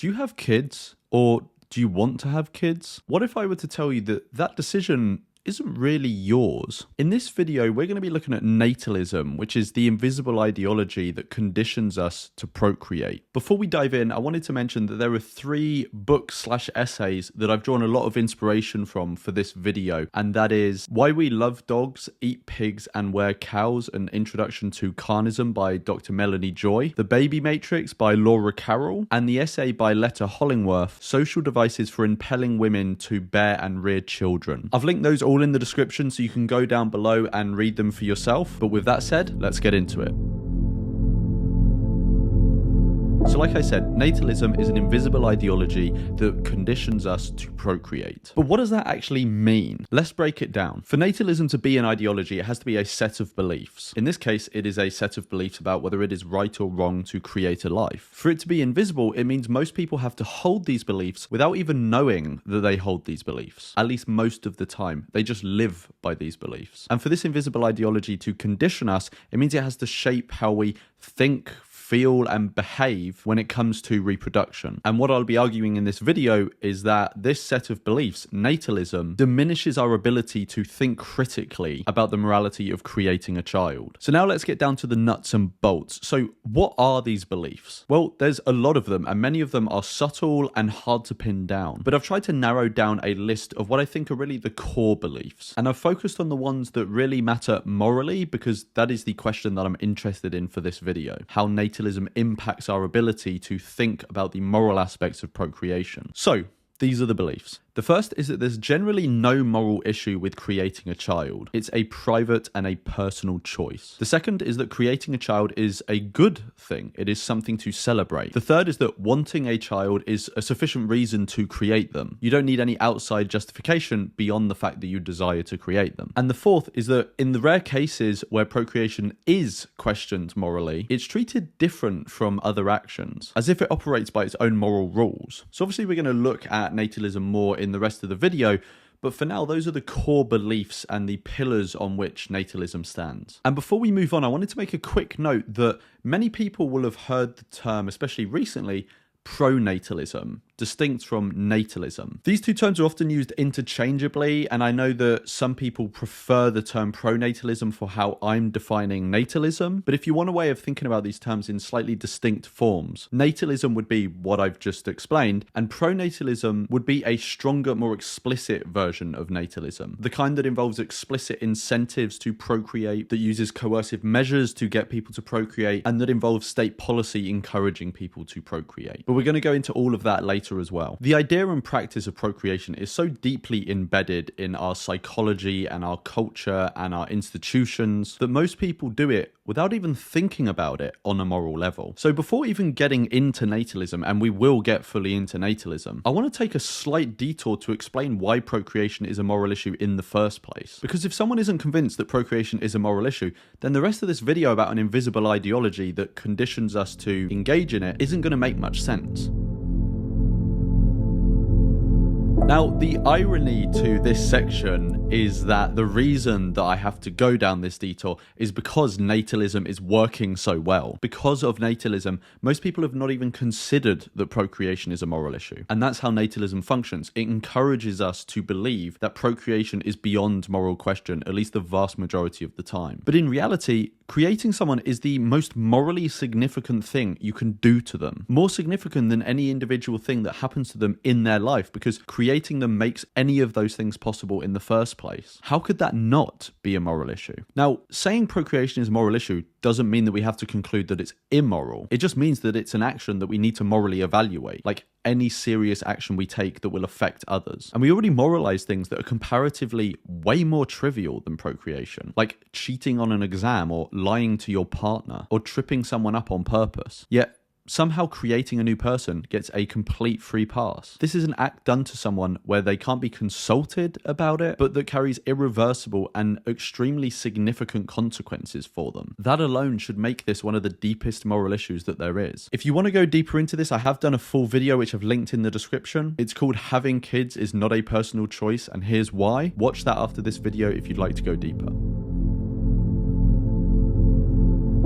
Do you have kids, or do you want to have kids? What if I were to tell you that that decision isn't really yours? In this video, we're going to be looking at natalism, which is the invisible ideology that conditions us to procreate. Before we dive in, I wanted to mention that there are 3 books/essays that I've drawn a lot of inspiration from for this video, and that is Why We Love Dogs, Eat Pigs and Wear Cows, an Introduction to Carnism by Dr. Melanie Joy, The Baby Matrix by Laura Carroll, and the essay by Letta Hollingworth, Social Devices for Impelling Women to Bear and Rear Children. I've linked those all in the description so you can go down below and read them for yourself. But with that said, let's get into it. So like I said, natalism is an invisible ideology that conditions us to procreate. But what does that actually mean? Let's break it down. For natalism to be an ideology, it has to be a set of beliefs. In this case, it is a set of beliefs about whether it is right or wrong to create a life. For it to be invisible, it means most people have to hold these beliefs without even knowing that they hold these beliefs. At least most of the time. They just live by these beliefs. And for this invisible ideology to condition us, it means it has to shape how we think, feel and behave when it comes to reproduction. And what I'll be arguing in this video is that this set of beliefs, natalism, diminishes our ability to think critically about the morality of creating a child. So now let's get down to the nuts and bolts. So what are these beliefs? Well, there's a lot of them, and many of them are subtle and hard to pin down. But I've tried to narrow down a list of what I think are really the core beliefs. And I've focused on the ones that really matter morally, because that is the question that I'm interested in for this video. How natalism impacts our ability to think about the moral aspects of procreation. So, these are the beliefs. The first is that there's generally no moral issue with creating a child. It's a private and a personal choice. The second is that creating a child is a good thing. It is something to celebrate. The third is that wanting a child is a sufficient reason to create them. You don't need any outside justification beyond the fact that you desire to create them. And the fourth is that in the rare cases where procreation is questioned morally, it's treated different from other actions, as if it operates by its own moral rules. So obviously we're going to look at natalism more in the rest of the video, but for now, those are the core beliefs and the pillars on which natalism stands. And before we move on, I wanted to make a quick note that many people will have heard the term, especially recently, pronatalism, distinct from natalism. These two terms are often used interchangeably, and I know that some people prefer the term pronatalism for how I'm defining natalism, but if you want a way of thinking about these terms in slightly distinct forms, natalism would be what I've just explained, and pronatalism would be a stronger, more explicit version of natalism, the kind that involves explicit incentives to procreate, that uses coercive measures to get people to procreate, and that involves state policy encouraging people to procreate. But we're going to go into all of that later as well. The idea and practice of procreation is so deeply embedded in our psychology and our culture and our institutions that most people do it without even thinking about it on a moral level. So before even getting into natalism, and we will get fully into natalism, I want to take a slight detour to explain why procreation is a moral issue in the first place. Because if someone isn't convinced that procreation is a moral issue, then the rest of this video about an invisible ideology that conditions us to engage in it isn't going to make much sense. Now, the irony to this section is that the reason that I have to go down this detour is because natalism is working so well. Because of natalism, most people have not even considered that procreation is a moral issue. And that's how natalism functions. It encourages us to believe that procreation is beyond moral question, at least the vast majority of the time. But in reality, creating someone is the most morally significant thing you can do to them. More significant than any individual thing that happens to them in their life, because creating them makes any of those things possible in the first place. How could that not be a moral issue? Now, saying procreation is a moral issue doesn't mean that we have to conclude that it's immoral. It just means that it's an action that we need to morally evaluate, like any serious action we take that will affect others. And we already moralize things that are comparatively way more trivial than procreation, like cheating on an exam or lying to your partner or tripping someone up on purpose. Yet somehow creating a new person gets a complete free pass. This is an act done to someone where they can't be consulted about it, but that carries irreversible and extremely significant consequences for them. That alone should make this one of the deepest moral issues that there is. If you want to go deeper into this, I have done a full video which I've linked in the description. It's called Having Kids is Not a Personal Choice, and here's why. Watch that after this video if you'd like to go deeper.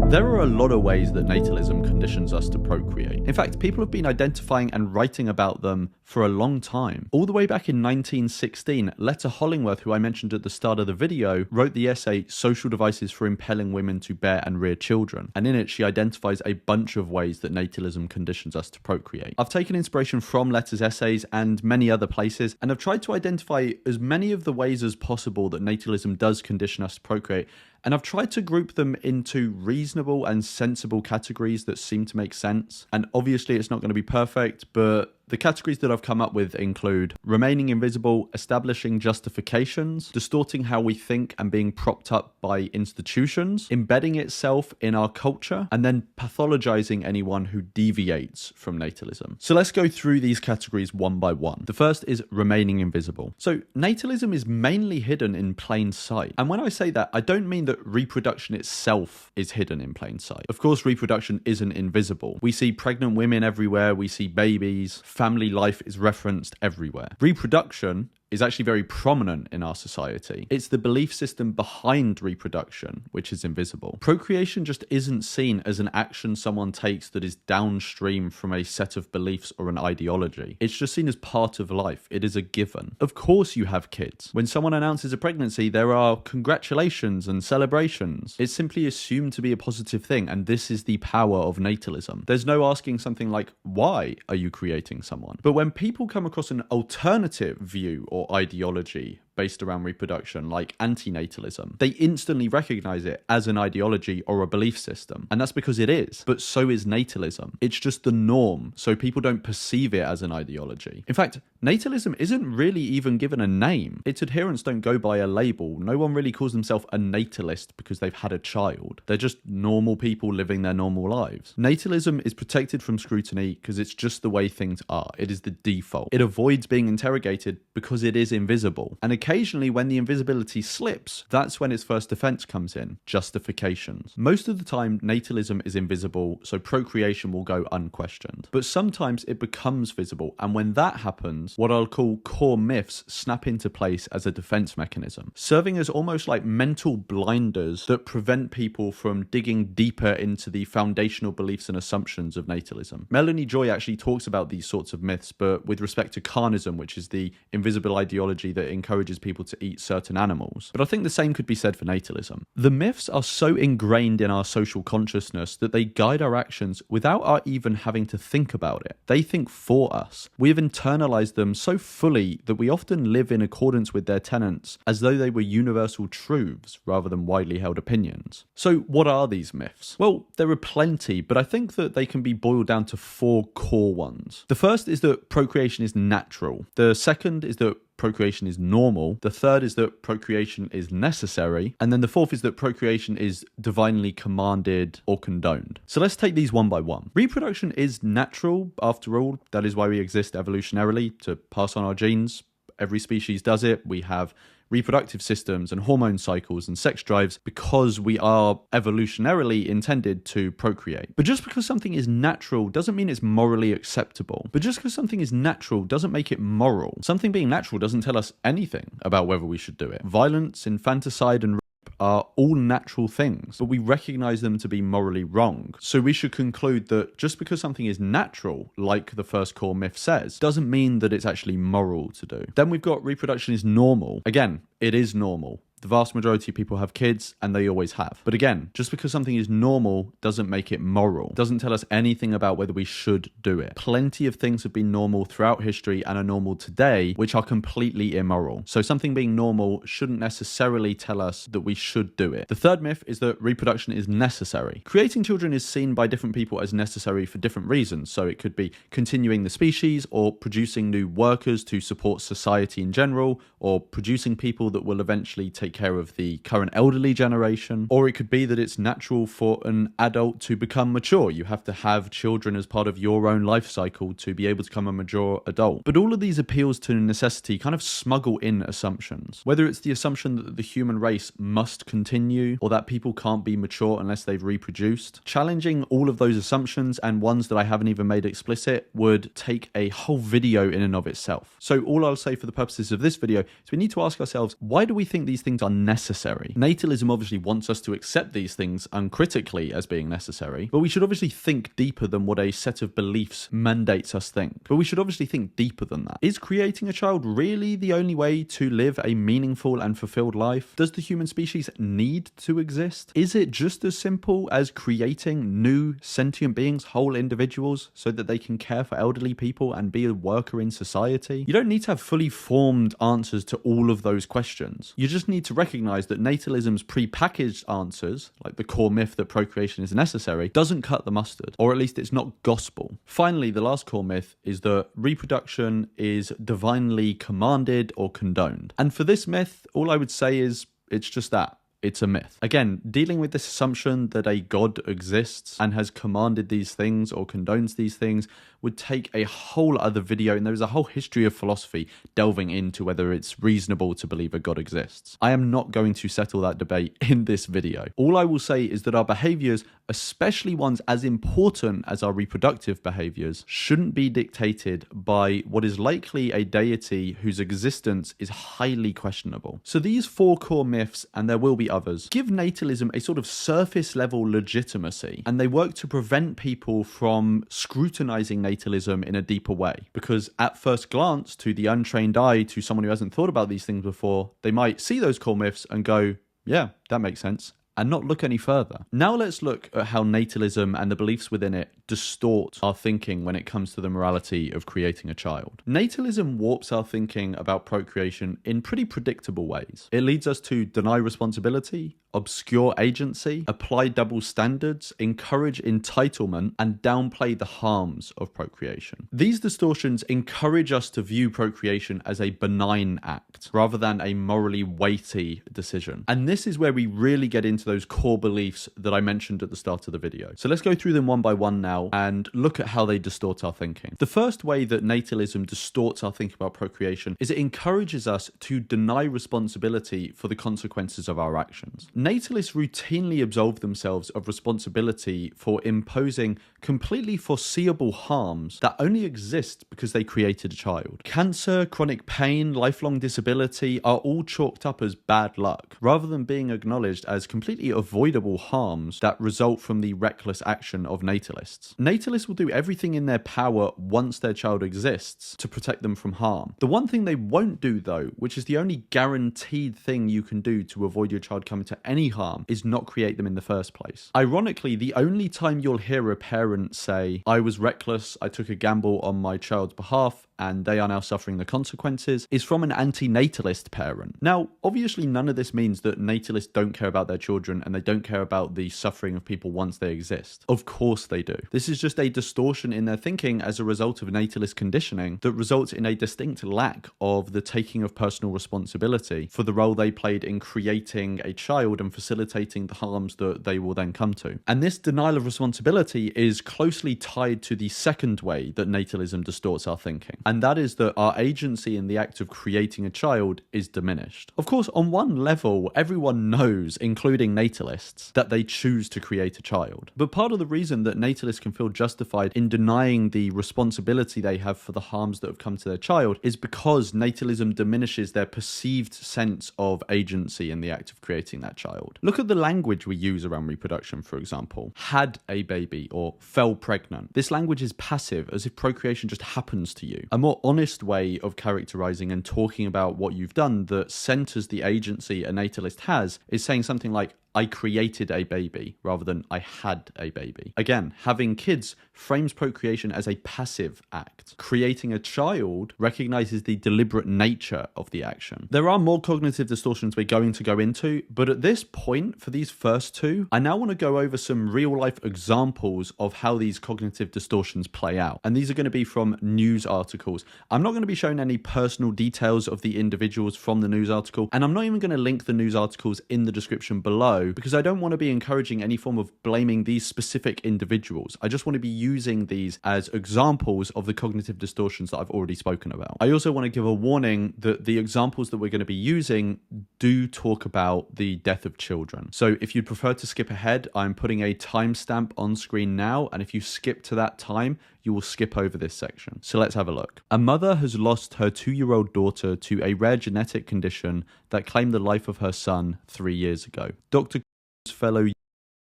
There are a lot of ways that natalism conditions us to procreate. In fact, people have been identifying and writing about them for a long time. All the way back in 1916, Letta Hollingworth, who I mentioned at the start of the video, wrote the essay Social Devices for Impelling Women to Bear and Rear Children, and in it she identifies a bunch of ways that natalism conditions us to procreate. I've taken inspiration from Letta's essays and many other places, and I've tried to identify as many of the ways as possible that natalism does condition us to procreate, and I've tried to group them into reasonable and sensible categories that seem to make sense. And obviously it's not going to be perfect, but the categories that I've come up with include remaining invisible, establishing justifications, distorting how we think and being propped up by institutions, embedding itself in our culture, and then pathologizing anyone who deviates from natalism. So let's go through these categories one by one. The first is remaining invisible. So natalism is mainly hidden in plain sight. And when I say that, I don't mean that reproduction itself is hidden in plain sight. Of course, reproduction isn't invisible. We see pregnant women everywhere, we see babies, family life is referenced everywhere. Reproduction is actually very prominent in our society. It's the belief system behind reproduction which is invisible. Procreation just isn't seen as an action someone takes that is downstream from a set of beliefs or an ideology. It's just seen as part of life. It is a given. Of course you have kids. When someone announces a pregnancy, there are congratulations and celebrations. It's simply assumed to be a positive thing, and this is the power of natalism. There's no asking something like, why are you creating someone? But when people come across an alternative view or ideology based around reproduction, like antinatalism, they instantly recognize it as an ideology or a belief system. And that's because it is. But so is natalism. It's just the norm, so people don't perceive it as an ideology. In fact, natalism isn't really even given a name. Its adherents don't go by a label. No one really calls themselves a natalist because they've had a child. They're just normal people living their normal lives. Natalism is protected from scrutiny because it's just the way things are. It is the default. It avoids being interrogated because it is invisible. And occasionally when the invisibility slips, that's when its first defense comes in, justifications. Most of the time, natalism is invisible, so procreation will go unquestioned. But sometimes it becomes visible, and when that happens, what I'll call core myths snap into place as a defense mechanism, serving as almost like mental blinders that prevent people from digging deeper into the foundational beliefs and assumptions of natalism. Melanie Joy actually talks about these sorts of myths, but with respect to carnism, which is the invisible ideology that encourages people to eat certain animals. But I think the same could be said for natalism. The myths are so ingrained in our social consciousness that they guide our actions without our even having to think about it. They think for us. We have internalized them so fully that we often live in accordance with their tenets as though they were universal truths rather than widely held opinions. So what are these myths? Well, there are plenty, but I think that they can be boiled down to 4 core ones. The first is that procreation is natural. The second is that procreation is normal. The third is that procreation is necessary. And then the fourth is that procreation is divinely commanded or condoned. So let's take these one by one. Reproduction is natural, after all. That is why we exist evolutionarily, to pass on our genes. Every species does it. We have reproductive systems and hormone cycles and sex drives because we are evolutionarily intended to procreate. But just because something is natural doesn't mean it's morally acceptable. But just because something is natural doesn't make it moral. Something being natural doesn't tell us anything about whether we should do it. Violence, infanticide, and are all natural things, but we recognize them to be morally wrong. So we should conclude that just because something is natural, like the first core myth says, doesn't mean that it's actually moral to do. Then we've got reproduction is normal. Again, it is normal. The vast majority of people have kids, and they always have. But again, just because something is normal doesn't make it moral. Doesn't tell us anything about whether we should do it. Plenty of things have been normal throughout history and are normal today, which are completely immoral. So something being normal shouldn't necessarily tell us that we should do it. The third myth is that reproduction is necessary. Creating children is seen by different people as necessary for different reasons. So it could be continuing the species, or producing new workers to support society in general, or producing people that will eventually take care of the current elderly generation, or it could be that it's natural for an adult to become mature. You have to have children as part of your own life cycle to be able to become a mature adult. But all of these appeals to necessity kind of smuggle in assumptions. Whether it's the assumption that the human race must continue, or that people can't be mature unless they've reproduced. Challenging all of those assumptions, and ones that I haven't even made explicit, would take a whole video in and of itself. So all I'll say for the purposes of this video is we need to ask ourselves, why do we think these things things are necessary. Natalism obviously wants us to accept these things uncritically as being necessary, but we should obviously think deeper than what a set of beliefs mandates us think. But we should obviously think deeper than that. Is creating a child really the only way to live a meaningful and fulfilled life? Does the human species need to exist? Is it just as simple as creating new sentient beings, whole individuals, so that they can care for elderly people and be a worker in society? You don't need to have fully formed answers to all of those questions. You just need to recognize that natalism's prepackaged answers, like the core myth that procreation is necessary, doesn't cut the mustard, or at least it's not gospel. Finally, the last core myth is that reproduction is divinely commanded or condoned. And for this myth, all I would say is it's just that. It's a myth. Again, dealing with this assumption that a God exists and has commanded these things or condones these things would take a whole other video, and there's a whole history of philosophy delving into whether it's reasonable to believe a God exists. I am not going to settle that debate in this video. All I will say is that our behaviors, especially ones as important as our reproductive behaviors, shouldn't be dictated by what is likely a deity whose existence is highly questionable. So these 4 core myths, and there will be others, give natalism a sort of surface level legitimacy, and they work to prevent people from scrutinizing natalism in a deeper way, because at first glance, to the untrained eye, to someone who hasn't thought about these things before, they might see those core myths and go, yeah, that makes sense, and not look any further. Now let's look at how natalism and the beliefs within it distort our thinking when it comes to the morality of creating a child. Natalism warps our thinking about procreation in pretty predictable ways. It leads us to deny responsibility, obscure agency, apply double standards, encourage entitlement, and downplay the harms of procreation. These distortions encourage us to view procreation as a benign act rather than a morally weighty decision. And this is where we really get into those core beliefs that I mentioned at the start of the video. So let's go through them one by one now and look at how they distort our thinking. The first way that natalism distorts our thinking about procreation is it encourages us to deny responsibility for the consequences of our actions. Natalists routinely absolve themselves of responsibility for imposing completely foreseeable harms that only exist because they created a child. Cancer, chronic pain, lifelong disability are all chalked up as bad luck, rather than being acknowledged as completely avoidable harms that result from the reckless action of natalists. Natalists will do everything in their power once their child exists to protect them from harm. The one thing they won't do, though, which is the only guaranteed thing you can do to avoid your child coming to any harm, is not create them in the first place. Ironically, the only time you'll hear a parent say, I was reckless, I took a gamble on my child's behalf, and they are now suffering the consequences, is from an anti-natalist parent. Now, obviously none of this means that natalists don't care about their children and they don't care about the suffering of people once they exist. Of course they do. This is just a distortion in their thinking as a result of natalist conditioning that results in a distinct lack of the taking of personal responsibility for the role they played in creating a child and facilitating the harms that they will then come to. And this denial of responsibility is closely tied to the second way that natalism distorts our thinking. And that is that our agency in the act of creating a child is diminished. Of course, on one level, everyone knows, including natalists, that they choose to create a child. But part of the reason that natalists can feel justified in denying the responsibility they have for the harms that have come to their child is because natalism diminishes their perceived sense of agency in the act of creating that child. Look at the language we use around reproduction, for example. Had a baby or fell pregnant. This language is passive, as if procreation just happens to you. A more honest way of characterizing and talking about what you've done that centers the agency a natalist has is saying something like, I created a baby, rather than I had a baby. Again, having kids frames procreation as a passive act. Creating a child recognizes the deliberate nature of the action. There are more cognitive distortions we're going to go into, but at this point, for these first two, I now want to go over some real-life examples of how these cognitive distortions play out. And these are going to be from news articles. I'm not going to be showing any personal details of the individuals from the news article, and I'm not even going to link the news articles in the description below, because I don't want to be encouraging any form of blaming these specific individuals. I just want to be using these as examples of the cognitive distortions that I've already spoken about. I also want to give a warning that the examples that we're going to be using do talk about the death of children. So if you'd prefer to skip ahead, I'm putting a timestamp on screen now, and if you skip to that time, you will skip over this section. So let's have a look. A mother has lost her 2-year-old daughter to a rare genetic condition that claimed the life of her son 3 years ago. Dr. fellow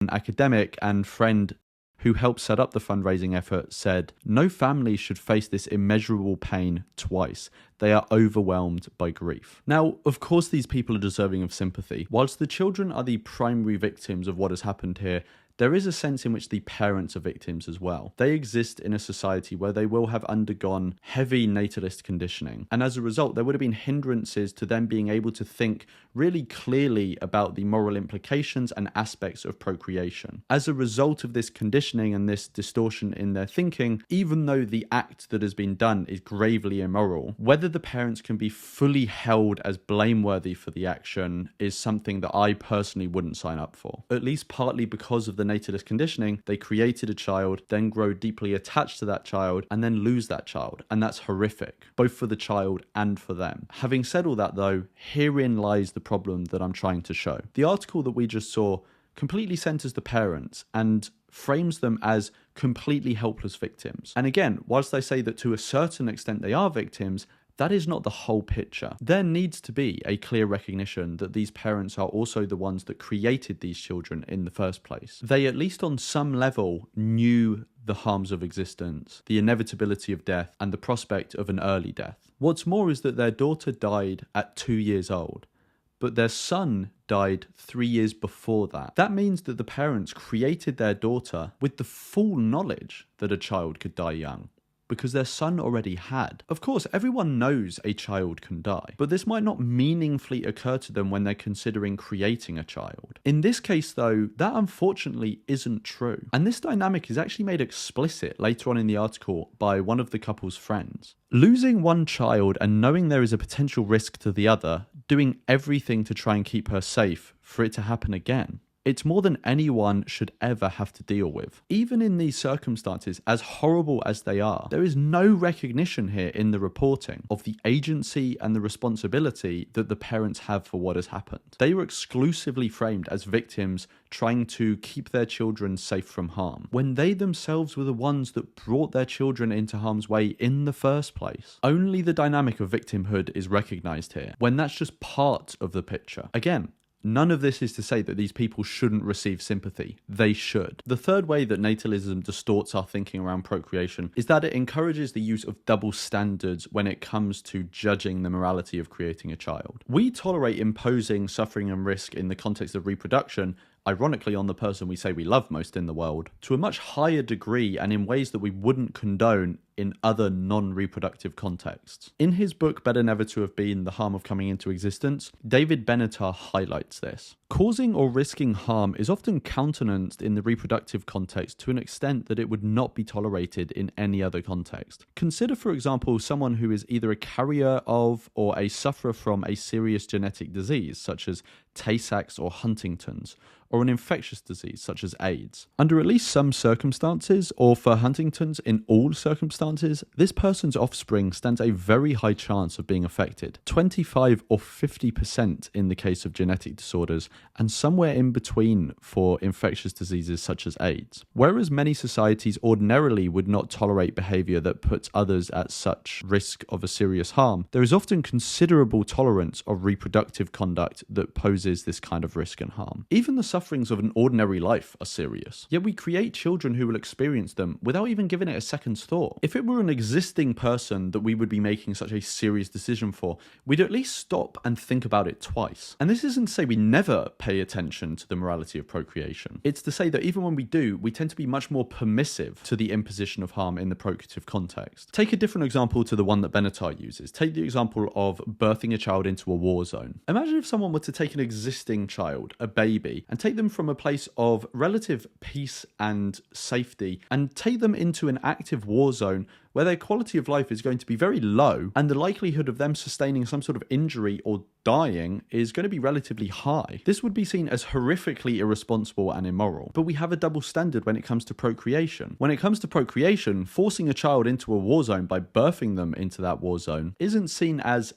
academic and friend who helped set up the fundraising effort said, "No family should face this immeasurable pain twice. They are overwhelmed by grief." Now, of course, these people are deserving of sympathy. Whilst the children are the primary victims of what has happened here, there is a sense in which the parents are victims as well. They exist in a society where they will have undergone heavy natalist conditioning, and as a result, there would have been hindrances to them being able to think really clearly about the moral implications and aspects of procreation. As a result of this conditioning and this distortion in their thinking, even though the act that has been done is gravely immoral, whether the parents can be fully held as blameworthy for the action is something that I personally wouldn't sign up for. At least partly because of the natalist conditioning, they created a child, then grow deeply attached to that child, and then lose that child. And that's horrific, both for the child and for them. Having said all that though, herein lies the problem that I'm trying to show. The article that we just saw completely centers the parents and frames them as completely helpless victims. And again, whilst I say that to a certain extent they are victims, that is not the whole picture. There needs to be a clear recognition that these parents are also the ones that created these children in the first place. They, at least on some level, knew the harms of existence, the inevitability of death, and the prospect of an early death. What's more is that their daughter died at 2 years old, but their son died 3 years before that. That means that the parents created their daughter with the full knowledge that a child could die young, because their son already had. Of course, everyone knows a child can die, but this might not meaningfully occur to them when they're considering creating a child. In this case, though, that unfortunately isn't true. And this dynamic is actually made explicit later on in the article by one of the couple's friends. Losing one child and knowing there is a potential risk to the other, doing everything to try and keep her safe for it to happen again. It's more than anyone should ever have to deal with. Even in these circumstances, as horrible as they are, there is no recognition here in the reporting of the agency and the responsibility that the parents have for what has happened. They were exclusively framed as victims trying to keep their children safe from harm, when they themselves were the ones that brought their children into harm's way in the first place. Only the dynamic of victimhood is recognized here, when that's just part of the picture. Again, none of this is to say that these people shouldn't receive sympathy. They should. The third way that natalism distorts our thinking around procreation is that it encourages the use of double standards when it comes to judging the morality of creating a child. We tolerate imposing suffering and risk in the context of reproduction, ironically on the person we say we love most in the world, to a much higher degree and in ways that we wouldn't condone in other non-reproductive contexts. In his book Better Never to Have Been: The Harm of Coming into Existence, David Benatar highlights this. Causing or risking harm is often countenanced in the reproductive context to an extent that it would not be tolerated in any other context. Consider, for example, someone who is either a carrier of or a sufferer from a serious genetic disease, such as Tay-Sachs or Huntington's, or an infectious disease such as AIDS. Under at least some circumstances, or for Huntington's in all circumstances, this person's offspring stands a very high chance of being affected, 25 or 50% in the case of genetic disorders, and somewhere in between for infectious diseases such as AIDS. Whereas many societies ordinarily would not tolerate behavior that puts others at such risk of a serious harm, there is often considerable tolerance of reproductive conduct that poses this kind of risk and harm. Even the sufferings of an ordinary life are serious, yet we create children who will experience them without even giving it a second's thought. If it were an existing person that we would be making such a serious decision for, we'd at least stop and think about it twice. And this isn't to say we never pay attention to the morality of procreation. It's to say that even when we do, we tend to be much more permissive to the imposition of harm in the procreative context. Take a different example to the one that Benatar uses. Take the example of birthing a child into a war zone. Imagine if someone were to take an existing child, a baby, and take them from a place of relative peace and safety and take them into an active war zone where their quality of life is going to be very low and the likelihood of them sustaining some sort of injury or dying is going to be relatively high. This would be seen as horrifically irresponsible and immoral. But we have a double standard when it comes to procreation. When it comes to procreation, forcing a child into a war zone by birthing them into that war zone isn't seen as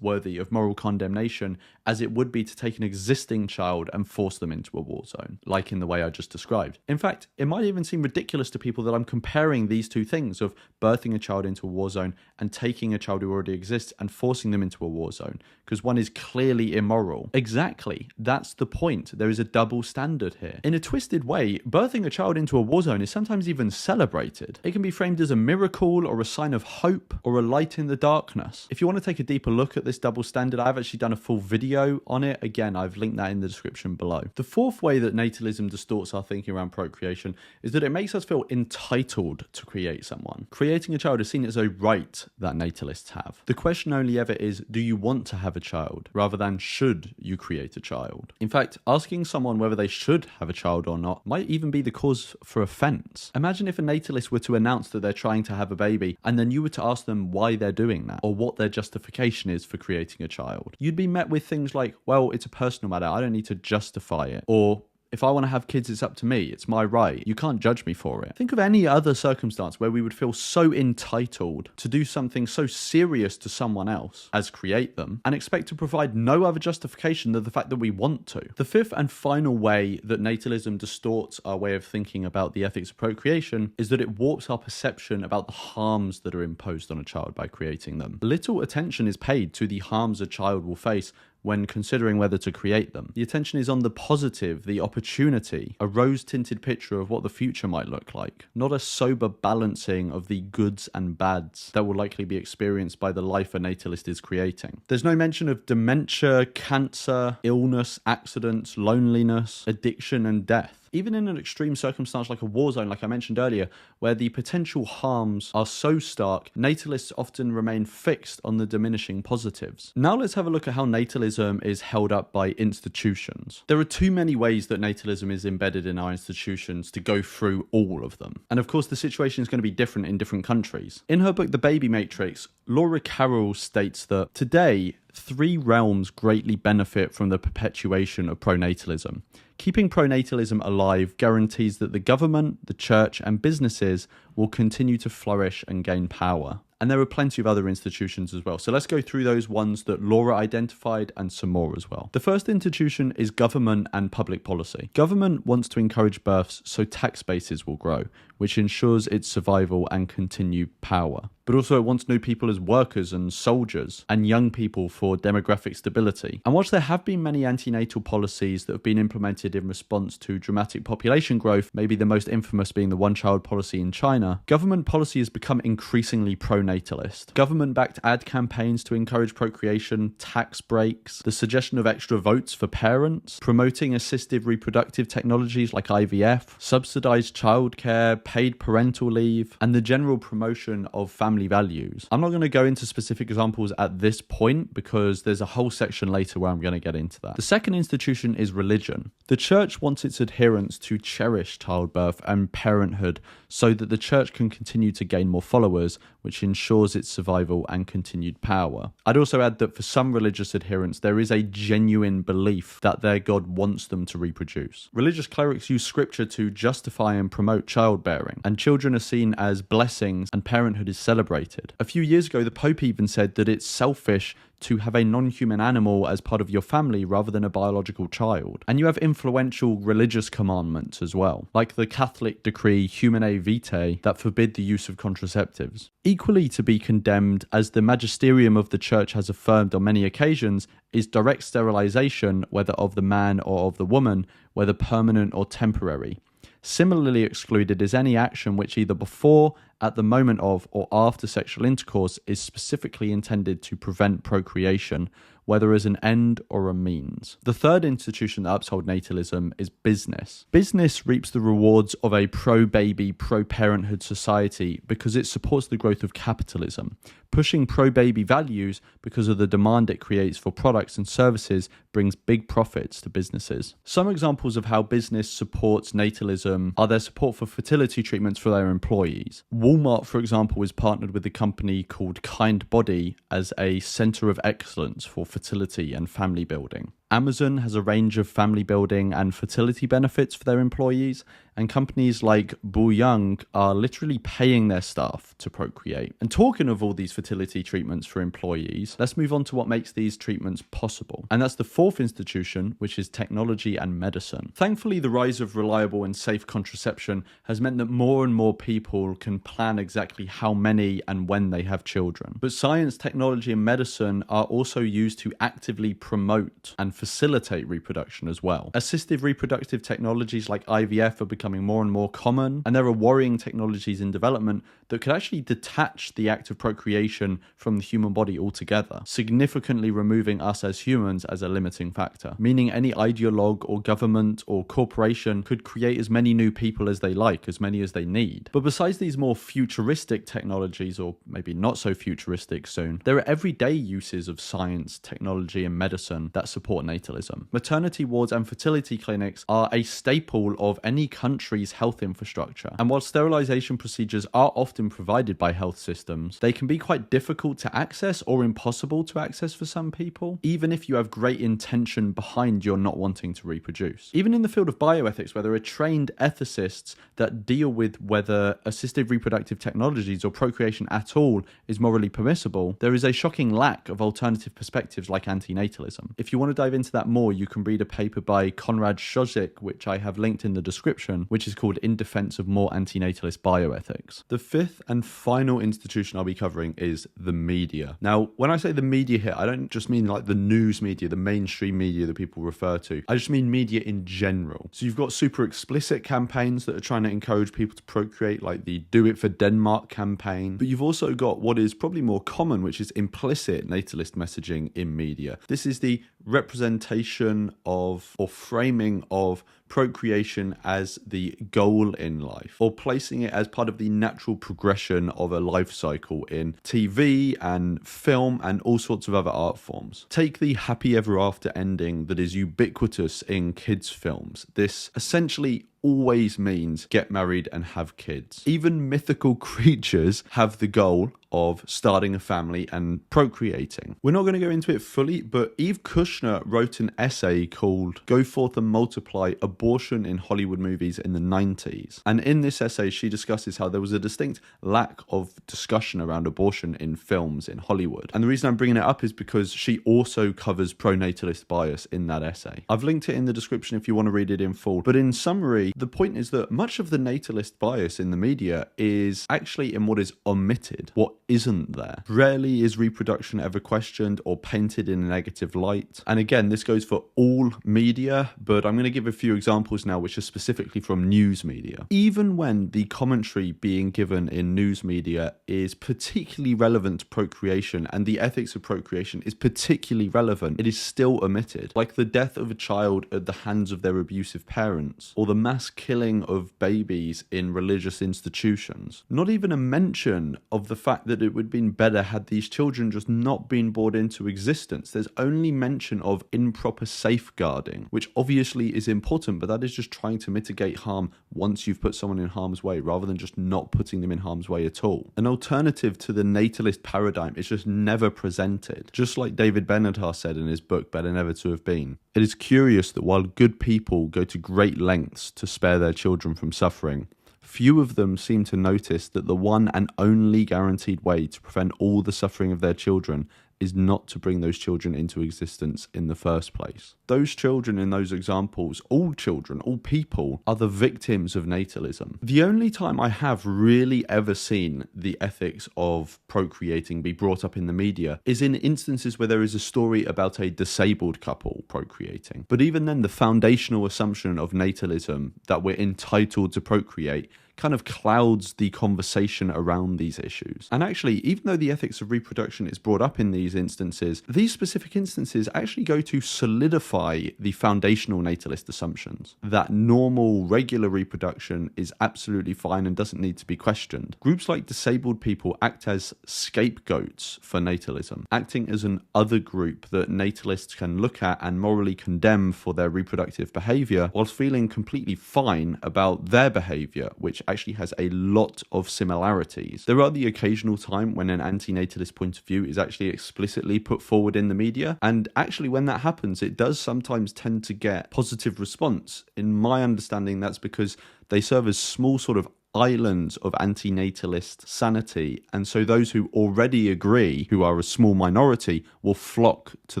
worthy of moral condemnation as it would be to take an existing child and force them into a war zone, like in the way I just described. In fact, it might even seem ridiculous to people that I'm comparing these two things of birthing a child into a war zone and taking a child who already exists and forcing them into a war zone, because one is clearly immoral. Exactly, that's the point. There is a double standard here. In a twisted way, birthing a child into a war zone is sometimes even celebrated. It can be framed as a miracle or a sign of hope or a light in the darkness. If you want to take a deeper look at this double standard, I've actually done a full video on it. Again, I've linked that in the description below. The fourth way that natalism distorts our thinking around procreation is that it makes us feel entitled to create someone. Creating a child is seen as a right that natalists have. The question only ever is, do you want to have a child, rather than should you create a child? In fact, asking someone whether they should have a child or not might even be the cause for offense. Imagine if a natalist were to announce that they're trying to have a baby, and then you were to ask them why they're doing that, or what their justification is for creating a child. You'd be met with things like, well, it's a personal matter, I don't need to justify it, or if I want to have kids, it's up to me. It's my right. You can't judge me for it. Think of any other circumstance where we would feel so entitled to do something so serious to someone else as create them and expect to provide no other justification than the fact that we want to. The fifth and final way that natalism distorts our way of thinking about the ethics of procreation is that it warps our perception about the harms that are imposed on a child by creating them. Little attention is paid to the harms a child will face when considering whether to create them. The attention is on the positive, the opportunity, a rose-tinted picture of what the future might look like, not a sober balancing of the goods and bads that will likely be experienced by the life a natalist is creating. There's no mention of dementia, cancer, illness, accidents, loneliness, addiction, and death. Even in an extreme circumstance like a war zone, like I mentioned earlier, where the potential harms are so stark, natalists often remain fixed on the diminishing positives. Now let's have a look at how natalism is held up by institutions. There are too many ways that natalism is embedded in our institutions to go through all of them. And of course, the situation is going to be different in different countries. In her book, The Baby Matrix, Laura Carroll states that today, 3 realms greatly benefit from the perpetuation of pronatalism. Keeping pronatalism alive guarantees that the government, the church, and businesses will continue to flourish and gain power. And there are plenty of other institutions as well. So let's go through those ones that Laura identified and some more as well. The first institution is government and public policy. Government wants to encourage births so tax bases will grow, which ensures its survival and continued power. But also it wants new people as workers and soldiers and young people for demographic stability. And whilst there have been many antenatal policies that have been implemented in response to dramatic population growth, maybe the most infamous being the one-child policy in China, government policy has become increasingly pro-natalist. Government-backed ad campaigns to encourage procreation, tax breaks, the suggestion of extra votes for parents, promoting assistive reproductive technologies like IVF, subsidized childcare, paid parental leave, and the general promotion of family values. I'm not going to go into specific examples at this point because there's a whole section later where I'm going to get into that. The second institution is religion. The church wants its adherents to cherish childbirth and parenthood so that the church can continue to gain more followers, which ensures its survival and continued power. I'd also add that for some religious adherents, there is a genuine belief that their God wants them to reproduce. Religious clerics use scripture to justify and promote childbearing, and children are seen as blessings and parenthood is celebrated. A few years ago, the Pope even said that it's selfish to have a non-human animal as part of your family rather than a biological child. And you have influential religious commandments as well, like the Catholic decree Humanae Vitae that forbid the use of contraceptives. Equally to be condemned, as the magisterium of the church has affirmed on many occasions, is direct sterilization, whether of the man or of the woman, whether permanent or temporary. Similarly excluded is any action which either before, at the moment of, or after sexual intercourse is specifically intended to prevent procreation, whether as an end or a means. The third institution that upholds natalism is business. Business reaps the rewards of a pro-baby, pro-parenthood society because it supports the growth of capitalism. Pushing pro-baby values because of the demand it creates for products and services brings big profits to businesses. Some examples of how business supports natalism are their support for fertility treatments for their employees. Walmart, for example, is partnered with a company called Kind Body as a center of excellence for fertility and family building. Amazon has a range of family building and fertility benefits for their employees, and companies like Young are literally paying their staff to procreate. And talking of all these fertility treatments for employees, let's move on to what makes these treatments possible. And that's the fourth institution, which is technology and medicine. Thankfully, the rise of reliable and safe contraception has meant that more and more people can plan exactly how many and when they have children. But science, technology, and medicine are also used to actively promote and facilitate reproduction as well. Assistive reproductive technologies like IVF are becoming more and more common, and there are worrying technologies in development that could actually detach the act of procreation from the human body altogether, significantly removing us as humans as a limiting factor, meaning any ideologue or government or corporation could create as many new people as they like, as many as they need. But besides these more futuristic technologies, or maybe not so futuristic soon, there are everyday uses of science, technology, and medicine that support natalism. Maternity wards and fertility clinics are a staple of any country's health infrastructure. And while sterilization procedures are often provided by health systems, they can be quite difficult to access or impossible to access for some people, even if you have great intention behind your not wanting to reproduce. Even in the field of bioethics, where there are trained ethicists that deal with whether assistive reproductive technologies or procreation at all is morally permissible, there is a shocking lack of alternative perspectives like antinatalism. If you want to dive into that more, you can read a paper by Konrad Szozik, which I have linked in the description, which is called In Defense of More Antinatalist Bioethics. The fifth and final institution I'll be covering is the media. Now, when I say the media here, I don't just mean like the news media, the mainstream media that people refer to. I just mean media in general. So you've got super explicit campaigns that are trying to encourage people to procreate, like the Do It for Denmark campaign. But you've also got what is probably more common, which is implicit natalist messaging in media. This is the representation of or framing of procreation as the goal in life, or placing it as part of the natural progression of a life cycle in TV and film and all sorts of other art forms. Take the happy ever after ending that is ubiquitous in kids' films. This essentially always means get married and have kids. Even mythical creatures have the goal of starting a family and procreating. We're not going to go into it fully, but Eve Kushner wrote an essay called Go Forth and Multiply: Abortion in Hollywood Movies in the 90s. And in this essay, she discusses how there was a distinct lack of discussion around abortion in films in Hollywood. And the reason I'm bringing it up is because she also covers pro-natalist bias in that essay. I've linked it in the description if you want to read it in full. But in summary, the point is that much of the natalist bias in the media is actually in what is omitted, what isn't there. Rarely is reproduction ever questioned or painted in a negative light. And again, this goes for all media, but I'm going to give a few examples now which are specifically from news media. Even when the commentary being given in news media is particularly relevant to procreation and the ethics of procreation is particularly relevant, it is still omitted. Like the death of a child at the hands of their abusive parents, or the mass killing of babies in religious institutions. Not even a mention of the fact that it would have been better had these children just not been brought into existence. There's only mention of improper safeguarding, which obviously is important, but that is just trying to mitigate harm once you've put someone in harm's way, rather than just not putting them in harm's way at all. An alternative to the natalist paradigm is just never presented. Just like David Benatar said in his book, Better Never to Have Been. It is curious that while good people go to great lengths to spare their children from suffering, few of them seem to notice that the one and only guaranteed way to prevent all the suffering of their children is not to bring those children into existence in the first place. Those children in those examples, all children, all people, are the victims of natalism. The only time I have really ever seen the ethics of procreating be brought up in the media is in instances where there is a story about a disabled couple procreating. But even then, the foundational assumption of natalism that we're entitled to procreate kind of clouds the conversation around these issues. And actually, even though the ethics of reproduction is brought up in these instances, these specific instances actually go to solidify the foundational natalist assumptions that normal, regular reproduction is absolutely fine and doesn't need to be questioned. Groups like disabled people act as scapegoats for natalism, acting as an other group that natalists can look at and morally condemn for their reproductive behavior, whilst feeling completely fine about their behavior, which actually has a lot of similarities. There are the occasional time when an anti-natalist point of view is actually explicitly put forward in the media, and actually when that happens, it does sometimes tend to get positive response. In my understanding, that's because they serve as small sort of islands of anti-natalist sanity, and so those who already agree, who are a small minority, will flock to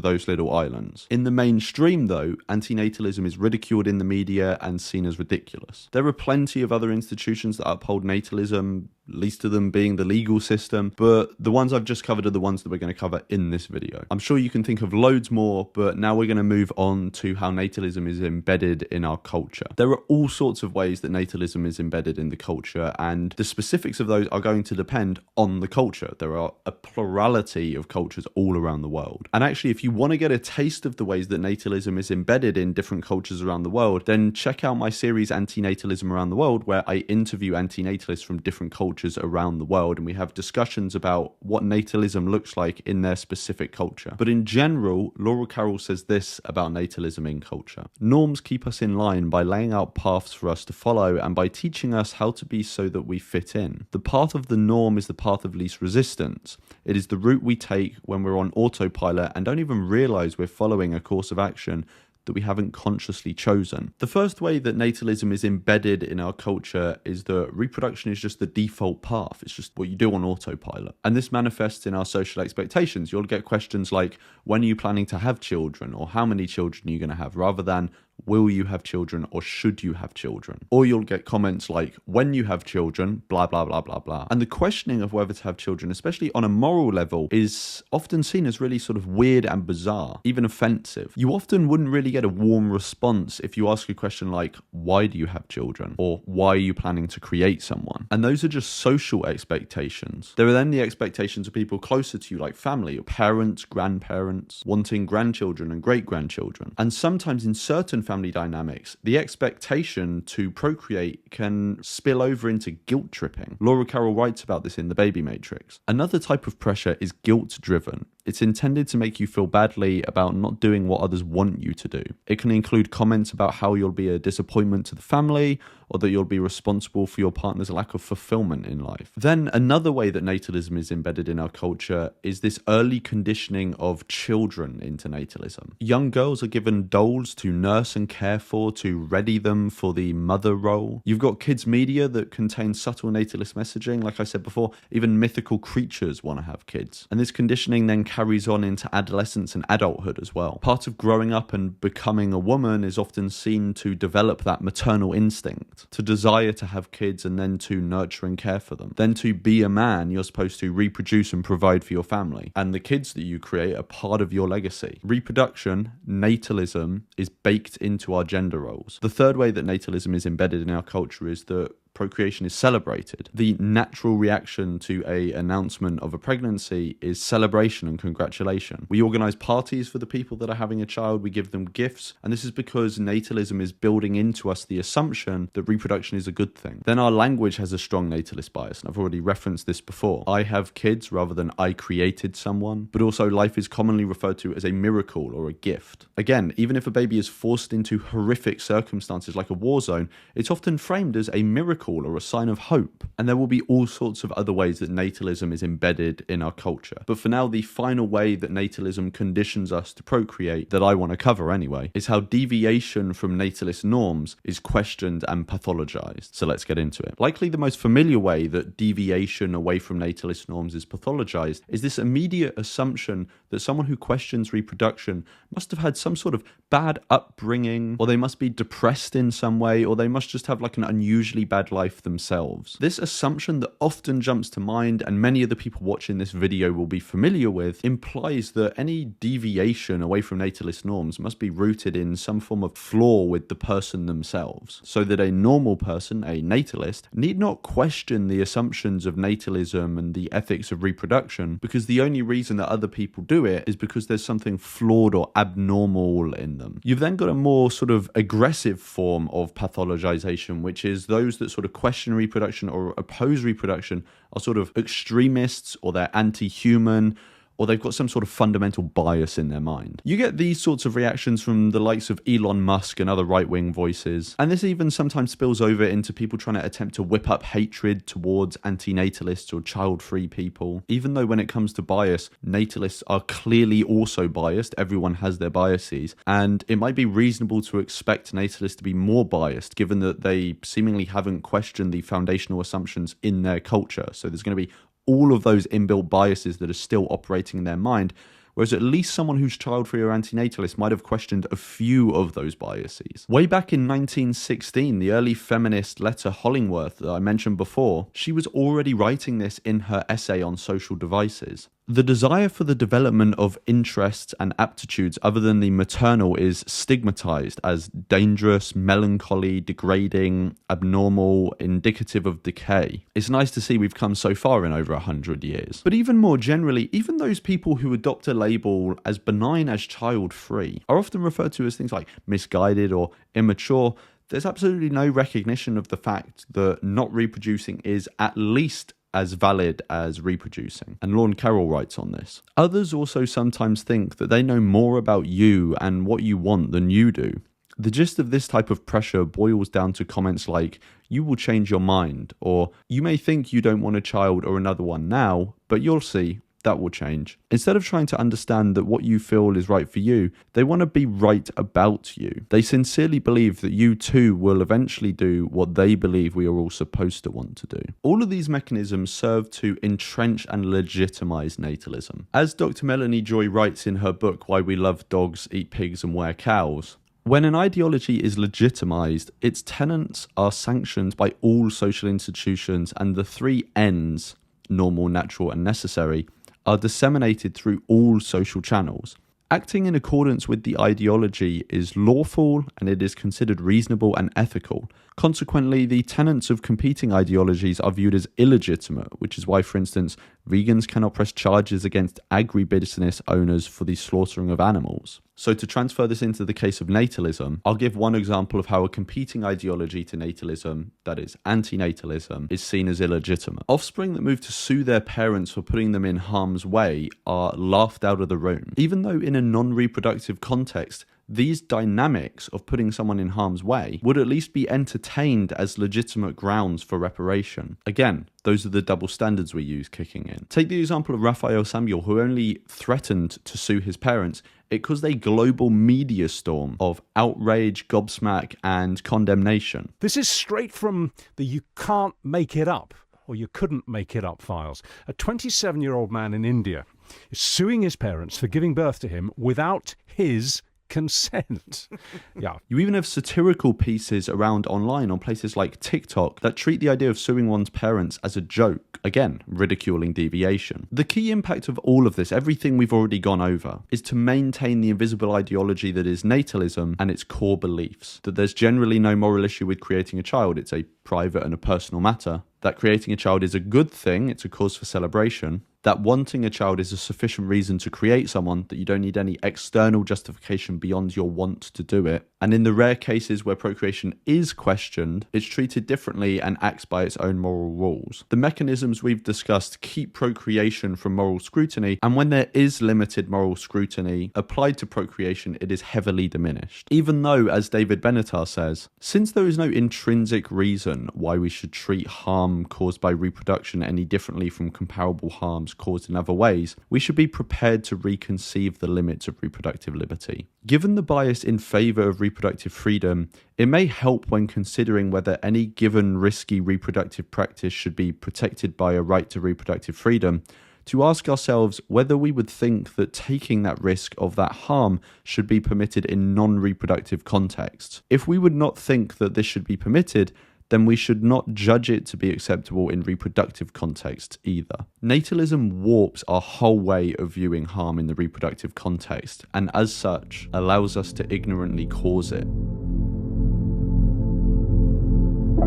those little islands. In the mainstream though, anti-natalism is ridiculed in the media and seen as ridiculous. There are plenty of other institutions that uphold natalism, least of them being the legal system, but the ones I've just covered are the ones that we're going to cover in this video. I'm sure you can think of loads more, but now we're going to move on to how natalism is embedded in our culture. There are all sorts of ways that natalism is embedded in the culture, and the specifics of those are going to depend on the culture. There are a plurality of cultures all around the world. And actually, if you want to get a taste of the ways that natalism is embedded in different cultures around the world, then check out my series Anti-Natalism Around the World, where I interview anti-natalists from different cultures around the world, and we have discussions about what natalism looks like in their specific culture. But in general, Laura Carroll says this about natalism in culture: norms keep us in line by laying out paths for us to follow and by teaching us how to be so that we fit in. The path of the norm is the path of least resistance. It is the route we take when we're on autopilot and don't even realize we're following a course of action that we haven't consciously chosen. The first way that natalism is embedded in our culture is that reproduction is just the default path. It's just what you do on autopilot. And this manifests in our social expectations. You'll get questions like, when are you planning to have children? Or how many children are you going to have? Rather than, will you have children or should you have children? Or you'll get comments like, when you have children, blah, blah, blah, blah, blah. And the questioning of whether to have children, especially on a moral level, is often seen as really sort of weird and bizarre, even offensive. You often wouldn't really get a warm response if you ask a question like, why do you have children? Or why are you planning to create someone? And those are just social expectations. There are then the expectations of people closer to you, like family, or parents, grandparents, wanting grandchildren and great-grandchildren. And sometimes in certain family dynamics, the expectation to procreate can spill over into guilt tripping. Laura Carroll writes about this in The Baby Matrix. Another type of pressure is guilt-driven. It's intended to make you feel badly about not doing what others want you to do. It can include comments about how you'll be a disappointment to the family, or that you'll be responsible for your partner's lack of fulfillment in life. Then another way that natalism is embedded in our culture is this early conditioning of children into natalism. Young girls are given dolls to nurse and care for to ready them for the mother role. You've got kids media that contains subtle natalist messaging. Like I said before, even mythical creatures want to have kids. And this conditioning then carries on into adolescence and adulthood as well. Part of growing up and becoming a woman is often seen to develop that maternal instinct, to desire to have kids and then to nurture and care for them. Then to be a man, you're supposed to reproduce and provide for your family. And the kids that you create are part of your legacy. Reproduction, natalism, is baked into our gender roles. The third way that natalism is embedded in our culture is that procreation is celebrated. The natural reaction to an announcement of a pregnancy is celebration and congratulation. We organize parties for the people that are having a child, we give them gifts, and this is because natalism is building into us the assumption that reproduction is a good thing. Then our language has a strong natalist bias, and I've already referenced this before. I have kids rather than I created someone, but also life is commonly referred to as a miracle or a gift. Again, even if a baby is forced into horrific circumstances like a war zone, it's often framed as a miracle or a sign of hope. And there will be all sorts of other ways that natalism is embedded in our culture. But for now, the final way that natalism conditions us to procreate, that I want to cover anyway, is how deviation from natalist norms is questioned and pathologized. So let's get into it. Likely the most familiar way that deviation away from natalist norms is pathologized is this immediate assumption that someone who questions reproduction must have had some sort of bad upbringing, or they must be depressed in some way, or they must just have like an unusually bad life themselves. This assumption that often jumps to mind, and many of the people watching this video will be familiar with, implies that any deviation away from natalist norms must be rooted in some form of flaw with the person themselves, so that a normal person, a natalist, need not question the assumptions of natalism and the ethics of reproduction, because the only reason that other people do it is because there's something flawed or abnormal in them. You've then got a more sort of aggressive form of pathologization, which is those that sort of question reproduction or oppose reproduction are sort of extremists, or they're anti-human, or they've got some sort of fundamental bias in their mind. You get these sorts of reactions from the likes of Elon Musk and other right-wing voices, and this even sometimes spills over into people trying to attempt to whip up hatred towards anti-natalists or child-free people, even though when it comes to bias, natalists are clearly also biased. Everyone has their biases, and it might be reasonable to expect natalists to be more biased given that they seemingly haven't questioned the foundational assumptions in their culture. So there's going to be all of those inbuilt biases that are still operating in their mind, whereas at least someone who's child-free or antinatalist might have questioned a few of those biases. Way back in 1916, the early feminist Letta Hollingworth that I mentioned before, she was already writing this in her essay on social devices. The desire for the development of interests and aptitudes other than the maternal is stigmatized as dangerous, melancholy, degrading, abnormal, indicative of decay. It's nice to see we've come so far in over 100 years. But even more generally, even those people who adopt a label as benign as child-free are often referred to as things like misguided or immature. There's absolutely no recognition of the fact that not reproducing is at least as valid as reproducing. And Lorne Carroll writes on this. Others also sometimes think that they know more about you and what you want than you do. The gist of this type of pressure boils down to comments like, you will change your mind, or you may think you don't want a child or another one now, but you'll see. That will change. Instead of trying to understand that what you feel is right for you, they want to be right about you. They sincerely believe that you too will eventually do what they believe we are all supposed to want to do. All of these mechanisms serve to entrench and legitimize natalism. As Dr. Melanie Joy writes in her book, Why We Love Dogs, Eat Pigs and Wear Cows, when an ideology is legitimized, its tenets are sanctioned by all social institutions, and the three N's, normal, natural, and necessary, are disseminated through all social channels. Acting in accordance with the ideology is lawful and it is considered reasonable and ethical. Consequently, the tenets of competing ideologies are viewed as illegitimate, which is why, for instance, vegans cannot press charges against agribusiness owners for the slaughtering of animals. So to transfer this into the case of natalism, I'll give one example of how a competing ideology to natalism, that is antinatalism, is seen as illegitimate. Offspring that move to sue their parents for putting them in harm's way are laughed out of the room, even though in a non-reproductive context, these dynamics of putting someone in harm's way would at least be entertained as legitimate grounds for reparation. Again, those are the double standards we use kicking in. Take the example of Raphael Samuel, who only threatened to sue his parents. It caused a global media storm of outrage, gobsmack, and condemnation. This is straight from the you can't make it up, or you couldn't make it up files. A 27-year-old man in India is suing his parents for giving birth to him without his consent. Yeah. You even have satirical pieces around online on places like TikTok that treat the idea of suing one's parents as a joke. Again, ridiculing deviation. The key impact of all of this, everything we've already gone over, is to maintain the invisible ideology that is natalism and its core beliefs. That there's generally no moral issue with creating a child. It's a private and a personal matter. That creating a child is a good thing. It's a cause for celebration. That wanting a child is a sufficient reason to create someone, that you don't need any external justification beyond your want to do it. And in the rare cases where procreation is questioned, it's treated differently and acts by its own moral rules. The mechanisms we've discussed keep procreation from moral scrutiny, and when there is limited moral scrutiny applied to procreation, it is heavily diminished. Even though, as David Benatar says, since there is no intrinsic reason why we should treat harm caused by reproduction any differently from comparable harms caused in other ways, we should be prepared to reconceive the limits of reproductive liberty. Given the bias in favour of reproductive freedom, it may help when considering whether any given risky reproductive practice should be protected by a right to reproductive freedom, to ask ourselves whether we would think that taking that risk of that harm should be permitted in non-reproductive contexts. If we would not think that this should be permitted, then we should not judge it to be acceptable in reproductive contexts either. Natalism warps our whole way of viewing harm in the reproductive context, and as such, allows us to ignorantly cause it.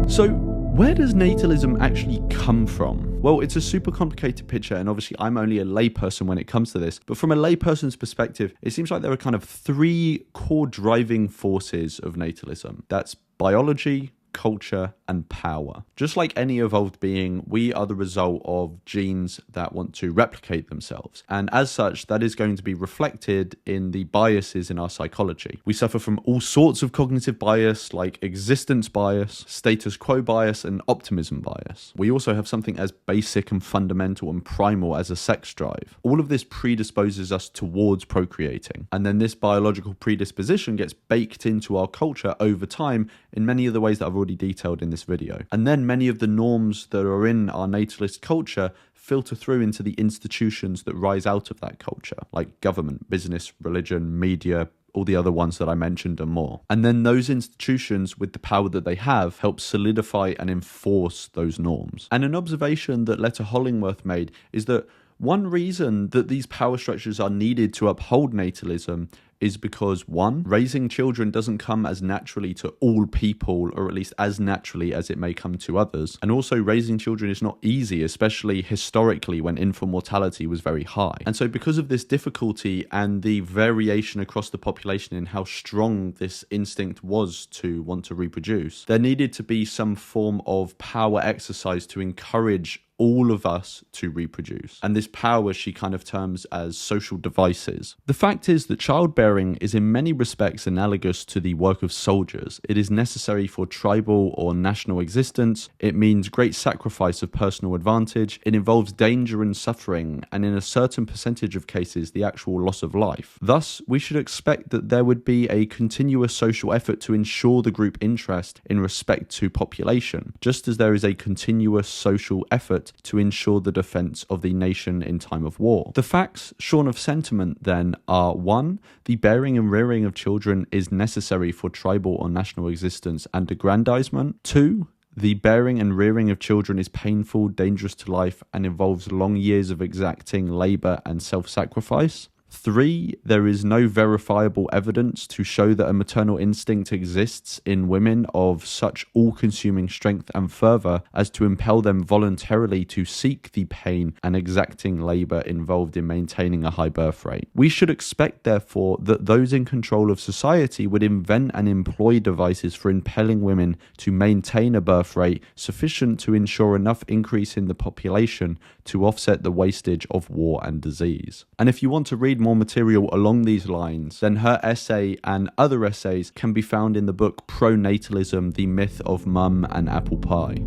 So, where does natalism actually come from? Well, it's a super complicated picture, and obviously I'm only a layperson when it comes to this, but from a layperson's perspective, it seems like there are kind of three core driving forces of natalism. That's biology, culture, and power. Just like any evolved being, we are the result of genes that want to replicate themselves. And as such, that is going to be reflected in the biases in our psychology. We suffer from all sorts of cognitive bias, like existence bias, status quo bias, and optimism bias. We also have something as basic and fundamental and primal as a sex drive. All of this predisposes us towards procreating. And then this biological predisposition gets baked into our culture over time in many of the ways that I've already detailed in this video. And then many of the norms that are in our natalist culture filter through into the institutions that rise out of that culture, like government, business, religion, media, all the other ones that I mentioned and more. And then those institutions, with the power that they have, help solidify and enforce those norms. And an observation that Letta Hollingworth made is that one reason that these power structures are needed to uphold natalism is because, one, raising children doesn't come as naturally to all people, or at least as naturally as it may come to others. And also, raising children is not easy, especially historically when infant mortality was very high. And so because of this difficulty and the variation across the population in how strong this instinct was to want to reproduce, there needed to be some form of power exercise to encourage all of us to reproduce. And this power she kind of terms as social devices. The fact is that childbearing is in many respects analogous to the work of soldiers. It is necessary for tribal or national existence. It means great sacrifice of personal advantage. It involves danger and suffering, and in a certain percentage of cases, the actual loss of life. Thus, we should expect that there would be a continuous social effort to ensure the group interest in respect to population, just as there is a continuous social effort to ensure the defence of the nation in time of war. The facts shorn of sentiment then are: 1. The bearing and rearing of children is necessary for tribal or national existence and aggrandizement. 2. The bearing and rearing of children is painful, dangerous to life, and involves long years of exacting labour and self-sacrifice. 3. There is no verifiable evidence to show that a maternal instinct exists in women of such all-consuming strength and fervour as to impel them voluntarily to seek the pain and exacting labour involved in maintaining a high birth rate. We should expect, therefore, that those in control of society would invent and employ devices for impelling women to maintain a birth rate sufficient to ensure enough increase in the population to offset the wastage of war and disease. And if you want to read more material along these lines, then her essay and other essays can be found in the book Pro-Natalism, The Myth of Mum and Apple Pie.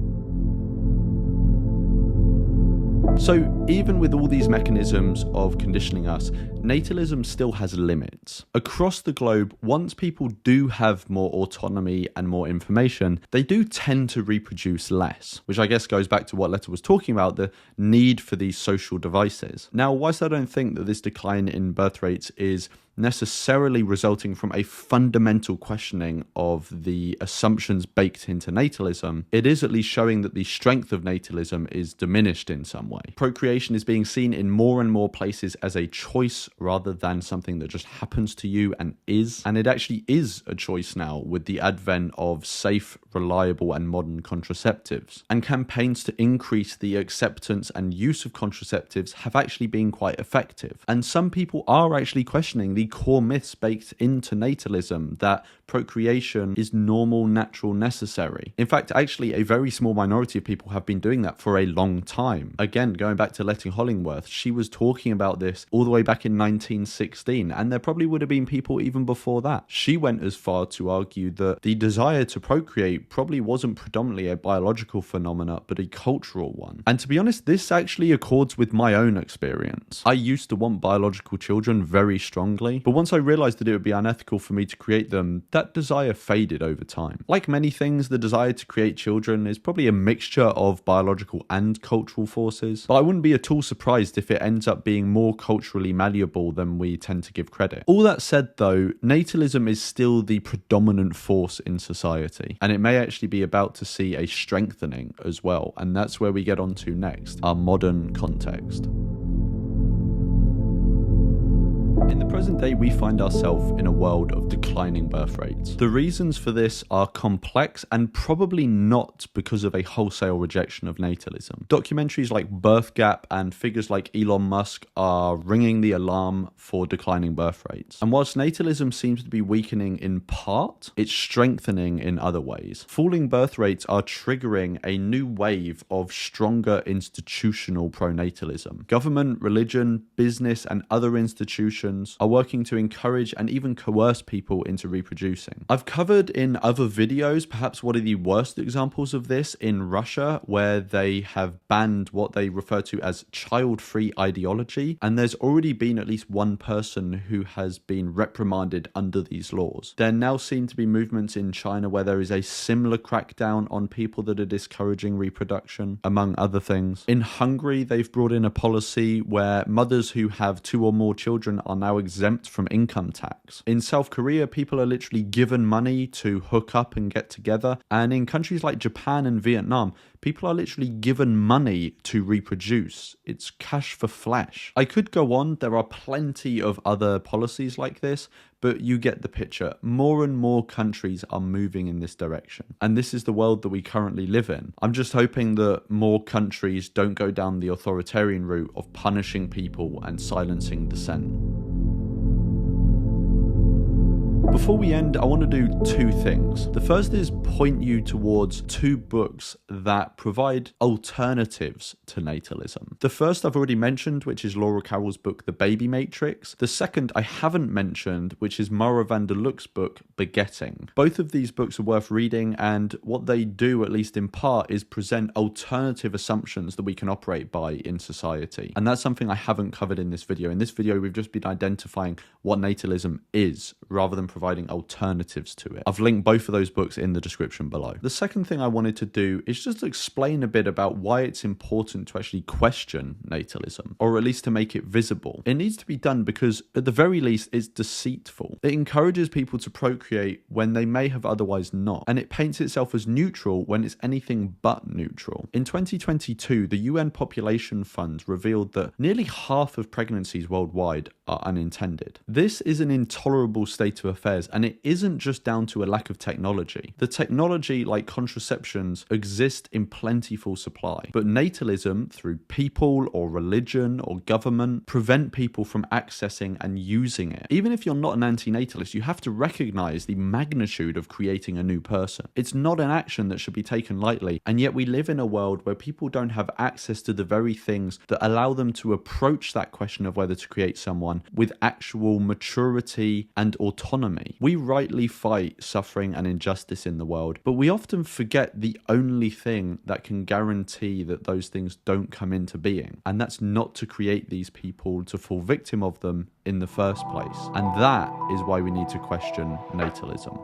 So even with all these mechanisms of conditioning us, natalism still has limits. Across the globe, once people do have more autonomy and more information, they do tend to reproduce less, which I guess goes back to what Letta was talking about, the need for these social devices. Now, whilst I don't think that this decline in birth rates is necessarily resulting from a fundamental questioning of the assumptions baked into natalism, it is at least showing that the strength of natalism is diminished in some way. Procreation is being seen in more and more places as a choice rather than something that just happens to you and is. And it actually is a choice now with the advent of safe, reliable, and modern contraceptives. And campaigns to increase the acceptance and use of contraceptives have actually been quite effective. And some people are actually questioning the core myths baked into natalism that procreation is normal, natural, necessary. In fact, actually, a very small minority of people have been doing that for a long time. Again, going back to Letta Hollingworth, she was talking about this all the way back in 1916, and there probably would have been people even before that. She went as far to argue that the desire to procreate probably wasn't predominantly a biological phenomena, but a cultural one. And to be honest, this actually accords with my own experience. I used to want biological children very strongly, but once I realized that it would be unethical for me to create them, that desire faded over time. Like many things, the desire to create children is probably a mixture of biological and cultural forces, but I wouldn't be at all surprised if it ends up being more culturally malleable than we tend to give credit. All that said though, natalism is still the predominant force in society, and it may actually be about to see a strengthening as well, and that's where we get on to next, our modern context. In the present day, we find ourselves in a world of declining birth rates. The reasons for this are complex and probably not because of a wholesale rejection of natalism. Documentaries like Birth Gap and figures like Elon Musk are ringing the alarm for declining birth rates. And whilst natalism seems to be weakening in part, it's strengthening in other ways. Falling birth rates are triggering a new wave of stronger institutional pronatalism. Government, religion, business, and other institutions are working to encourage and even coerce people into reproducing. I've covered in other videos perhaps one of the worst examples of this in Russia, where they have banned what they refer to as child-free ideology, and there's already been at least one person who has been reprimanded under these laws. There now seem to be movements in China where there is a similar crackdown on people that are discouraging reproduction, among other things. In Hungary, they've brought in a policy where mothers who have 2 or more children are now exempt from income tax. In South Korea, people are literally given money to hook up and get together. And in countries like Japan and Vietnam, people are literally given money to reproduce. It's cash for flesh. I could go on. There are plenty of other policies like this, but you get the picture. More and more countries are moving in this direction. And this is the world that we currently live in. I'm just hoping that more countries don't go down the authoritarian route of punishing people and silencing dissent. Before we end, I want to do 2 things. The first is point you towards 2 books that provide alternatives to natalism. The first I've already mentioned, which is Laura Carroll's book, The Baby Matrix. The second I haven't mentioned, which is Mara van der Luk's book, Begetting. Both of these books are worth reading, and what they do, at least in part, is present alternative assumptions that we can operate by in society. And that's something I haven't covered in this video. In this video, we've just been identifying what natalism is, rather than providing alternatives to it. I've linked both of those books in the description below. The second thing I wanted to do is just explain a bit about why it's important to actually question natalism, or at least to make it visible. It needs to be done because, at the very least, it's deceitful. It encourages people to procreate when they may have otherwise not, and it paints itself as neutral when it's anything but neutral. In 2022, the UN Population Fund revealed that nearly half of pregnancies worldwide are unintended. This is an intolerable state of affairs, and it isn't just down to a lack of technology. The technology, like contraceptions, exist in plentiful supply, but natalism, through people or religion or government, prevent people from accessing and using it. Even if you're not an anti-natalist, you have to recognize the magnitude of creating a new person. It's not an action that should be taken lightly, and yet we live in a world where people don't have access to the very things that allow them to approach that question of whether to create someone with actual maturity and autonomy. We rightly fight suffering and injustice in the world, but we often forget the only thing that can guarantee that those things don't come into being, and that's not to create these people to fall victim of them in the first place. And that is why we need to question natalism.